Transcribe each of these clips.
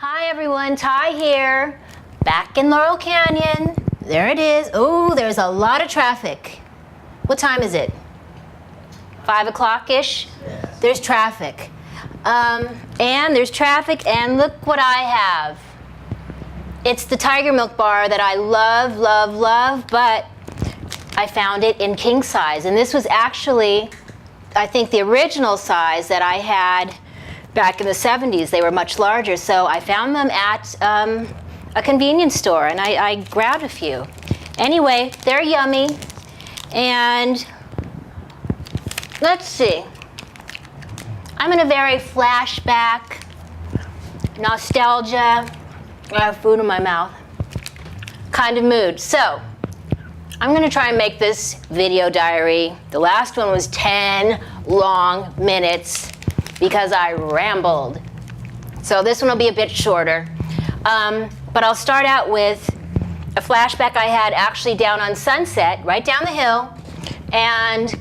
Hi everyone, Tai here, back in Laurel Canyon. There it is. Oh, there's a lot of traffic. What time is it? 5 o'clock-ish? Yes. There's traffic. And there's traffic, and look what I have. It's the Tiger Milk bar that I love, love, love, but I found it in king size. And this was actually, I think, the original size that I had back in the 70s. They were much larger, so I found them at a convenience store, and I grabbed a few. Anyway, they're yummy, and let's see. I'm in a very flashback, nostalgia, I have food in my mouth kind of mood. So I'm going to try and make this video diary. The last one was 10 long minutes because I rambled. So this one will be a bit shorter. But I'll start out with a flashback I had actually down on Sunset, right down the hill. And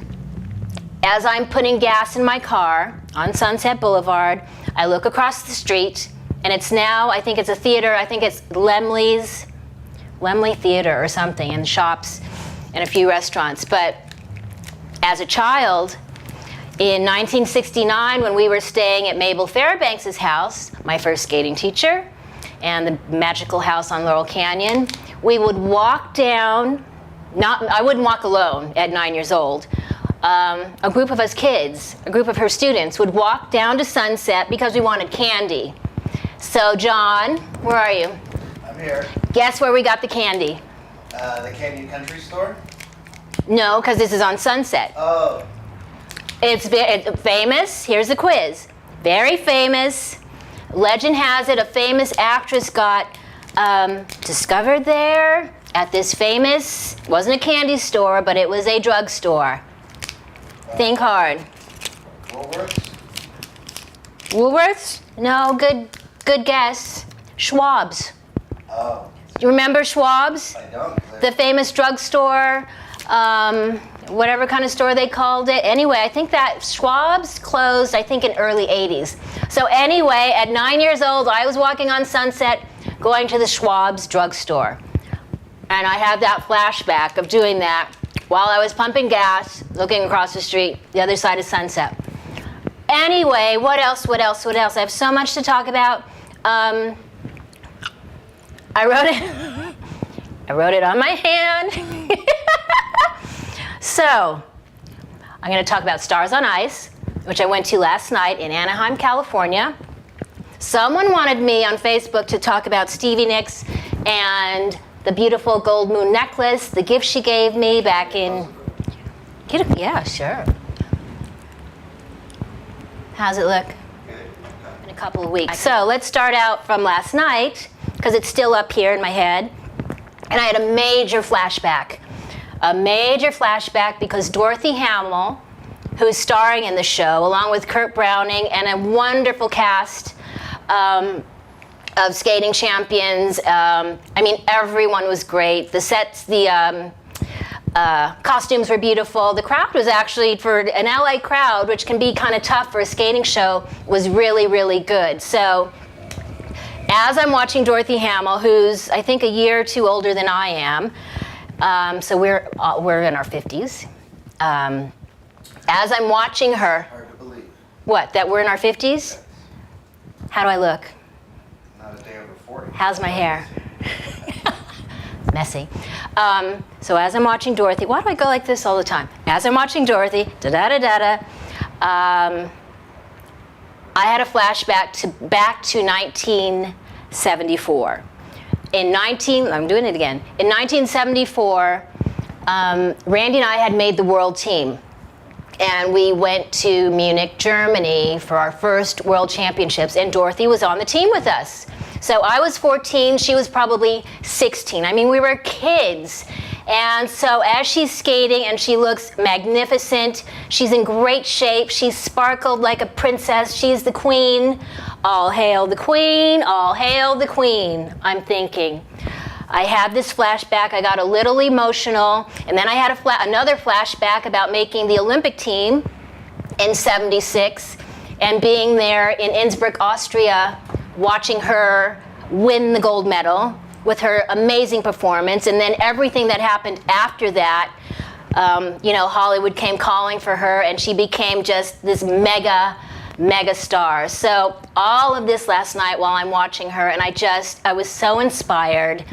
as I'm putting gas in my car on Sunset Boulevard, I look across the street, and it's now, I think it's a theater, I think it's Lemley Theater or something, and shops and a few restaurants. But as a child, in 1969, when we were staying at Mabel Fairbanks' house, my first skating teacher, and the magical house on Laurel Canyon, we would walk down, I wouldn't walk alone at 9 years old. A group of us kids, a group of her students, would walk down to Sunset because we wanted candy. So, John, where are you? I'm here. Guess where we got the candy? The Canyon Country Store? No, because this is on Sunset. Oh. It's famous. Here's the quiz. Very famous. Legend has it a famous actress got discovered there at this famous, wasn't a candy store, but it was a drugstore. Think hard. Woolworths? Woolworths? No, good guess. Schwab's. Oh. Do you remember Schwab's? I don't. The famous drugstore, whatever kind of store they called it. Anyway, I think that Schwab's closed, I think, in early 80s. So anyway, at 9 years old, I was walking on Sunset, going to the Schwab's drugstore. And I have that flashback of doing that while I was pumping gas, looking across the street, the other side of Sunset. Anyway, what else? I have so much to talk about. I wrote it on my hand. So, I'm going to talk about Stars on Ice, which I went to last night in Anaheim, California. Someone wanted me on Facebook to talk about Stevie Nicks and the beautiful gold moon necklace, the gift she gave me back in... Yeah, sure. How's it look? In a couple of weeks. So let's start out from last night, because it's still up here in my head. And I had a major flashback. Because Dorothy Hamill, who's starring in the show, along with Kurt Browning and a wonderful cast of skating champions. I mean, everyone was great. The sets, the costumes were beautiful. The crowd was actually, for an LA crowd, which can be kind of tough for a skating show, was really, really good. So as I'm watching Dorothy Hamill, who's, I think, a year or two older than I am, so we're in our 50s. As I'm watching her... Hard to believe. What, that we're in our 50s? How do I look? Not a day over 40. How's my hair? Messy. So as I'm watching Dorothy, why do I go like this all the time? As I'm watching Dorothy, da-da-da-da-da, I had a flashback back to 1974. I'm doing it again. In 1974, Randy and I had made the world team. And we went to Munich, Germany for our first world championships, and Dorothy was on the team with us. So I was 14, she was probably 16. I mean, we were kids. And so as she's skating, and she looks magnificent, she's in great shape, she's sparkled like a princess, she's the queen. All hail the queen, all hail the queen, I'm thinking. I had this flashback, I got a little emotional, and then I had another flashback about making the Olympic team in '76 and being there in Innsbruck, Austria watching her win the gold medal with her amazing performance, and then everything that happened after that. Hollywood came calling for her, and she became just this mega star. So all of this last night while I'm watching her, and I was so inspired.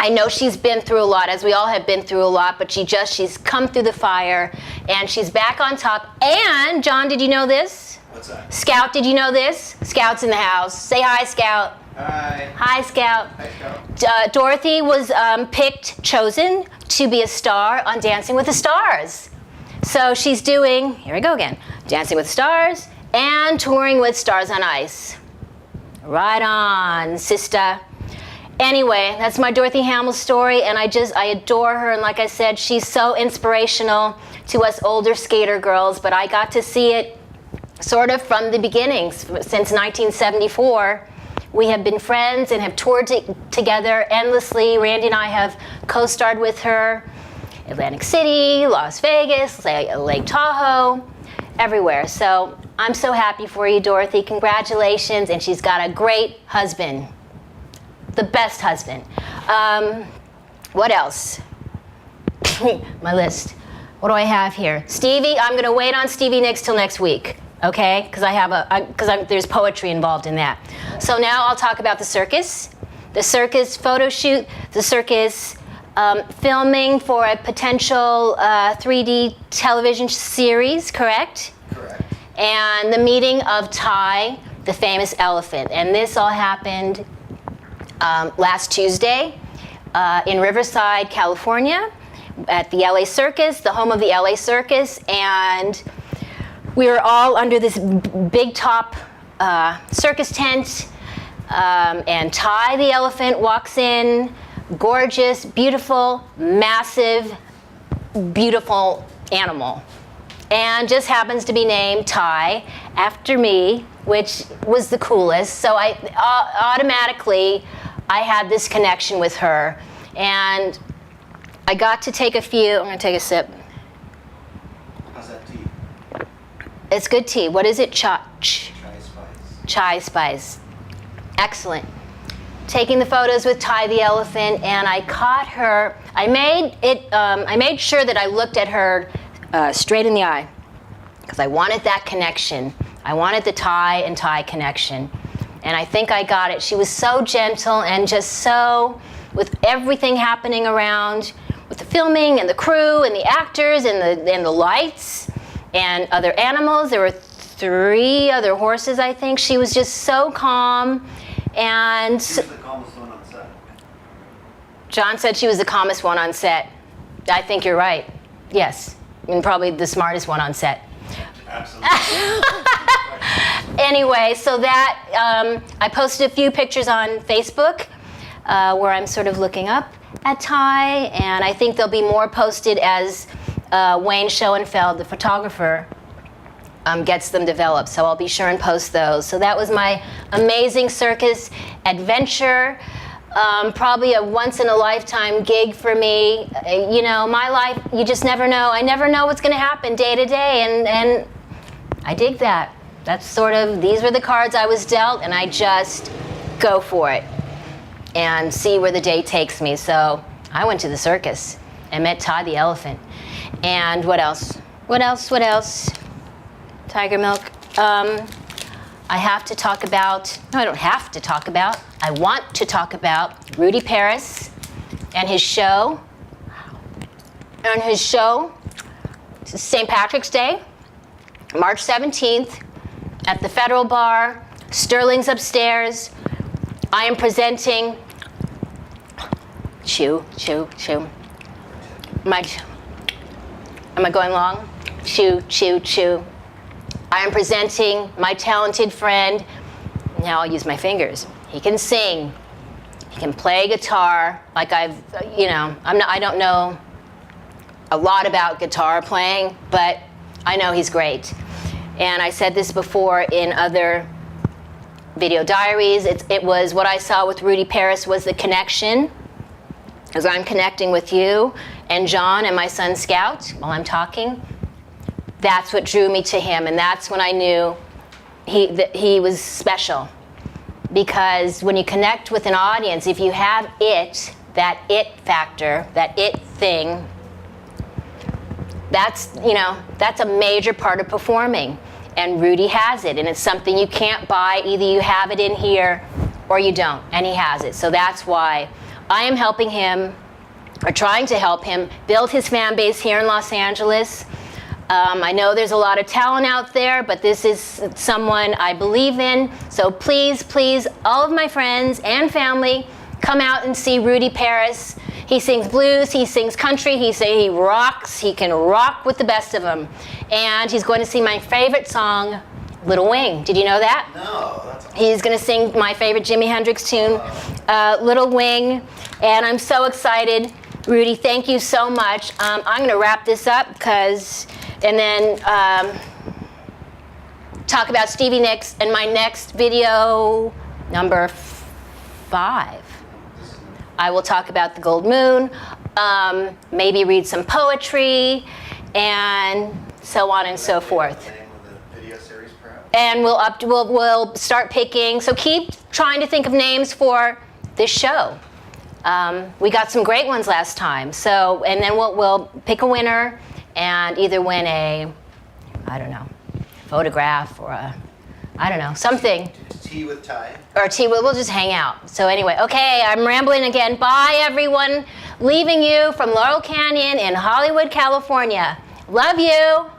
I know she's been through a lot, as we all have been through a lot, but she's come through the fire, and she's back on top. And, John, did you know this? What's that? Scout, did you know this? Scout's in the house. Say hi, Scout. Hi. Hi, Scout. Hi, Scout. Dorothy was chosen to be a star on Dancing with the Stars. So she's doing, here we go again, Dancing with the Stars and touring with Stars on Ice. Right on, sister. Anyway, that's my Dorothy Hamill story, and I adore her, and like I said, she's so inspirational to us older skater girls, but I got to see it sort of from the beginnings. Since 1974, we have been friends and have toured together endlessly. Randy and I have co-starred with her, Atlantic City, Las Vegas, Lake Tahoe, everywhere. So I'm so happy for you, Dorothy. Congratulations, and she's got a great husband. The best husband. What else? My list. What do I have here? Stevie, I'm going to wait on Stevie Nicks till next week, okay? Because there's poetry involved in that. So now I'll talk about the circus photo shoot, the circus filming for a potential 3D television series, correct? Correct. And the meeting of Tai, the famous elephant. And this all happened last Tuesday in Riverside, California, at the LA Circus, the home of the LA Circus, and we were all under this big top circus tent, and Tai the elephant walks in, gorgeous, beautiful, massive, beautiful animal, and just happens to be named Tai after me, which was the coolest. So I automatically had this connection with her, and I got to take a few. I'm going to take a sip. How's that tea? It's good tea. What is it? Chai Spice. Chai spice. Excellent. Taking the photos with Tai the elephant, and I caught her. I made sure that I looked at her straight in the eye, because I wanted that connection. I wanted the Tai and Tai connection. And I think I got it. She was so gentle and just so, with everything happening around, with the filming and the crew and the actors and the lights and other animals. There were 3 other horses, I think. She was just so calm. And Who's the calmest one on set? John said she was the calmest one on set. I think you're right. Yes. And probably the smartest one on set. Absolutely. Anyway, so that, I posted a few pictures on Facebook where I'm sort of looking up at Tai, and I think there'll be more posted as Wayne Schoenfeld, the photographer, gets them developed. So I'll be sure and post those. So that was my amazing circus adventure. Probably a once-in-a-lifetime gig for me. My life, you just never know. I never know what's going to happen day to day, and I dig that. That's sort of, these were the cards I was dealt, and I just go for it and see where the day takes me. So I went to the circus and met Tai the elephant. And what else? Tiger Milk. I have to talk about, no, I don't have to talk about, I want to talk about Rudy Paris and his show. St. Patrick's Day, March 17th, at the Federal Bar. Sterling's upstairs. I am presenting, chew. Am I going long? Chew. I am presenting my talented friend. Now I'll use my fingers. He can sing. He can play guitar. Like I don't know a lot about guitar playing, but I know he's great. And I said this before in other video diaries. It was what I saw with Rudy Paris was the connection, as I'm connecting with you and John and my son Scout while I'm talking. That's what drew me to him, and that's when I knew he was special. Because when you connect with an audience, if you have that it factor, that it thing, that's a major part of performing. And Rudy has it, and it's something you can't buy. Either you have it in here or you don't, and he has it. So that's why I am helping him, or trying to help him, build his fan base here in Los Angeles. I know there's a lot of talent out there, but this is someone I believe in. So please, please, all of my friends and family, come out and see Rudy Paris. He sings blues, he sings country, he rocks, he can rock with the best of them. And he's going to sing my favorite song, Little Wing. Did you know that? No, that's awesome. He's going to sing my favorite Jimi Hendrix tune, Little Wing. And I'm so excited. Rudy, thank you so much. I'm going to wrap this up and then talk about Stevie Nicks in my next video, number 5. I will talk about the Gold Moon, maybe read some poetry, and so on and so forth. The name of the video series, perhaps? And we'll start picking. So keep trying to think of names for this show. We got some great ones last time. So, and then we'll pick a winner and either win a, I don't know, photograph or a, I don't know, something. Tea with Tai. Or tea, we'll just hang out. So anyway, okay, I'm rambling again. Bye, everyone. Leaving you from Laurel Canyon in Hollywood, California. Love you.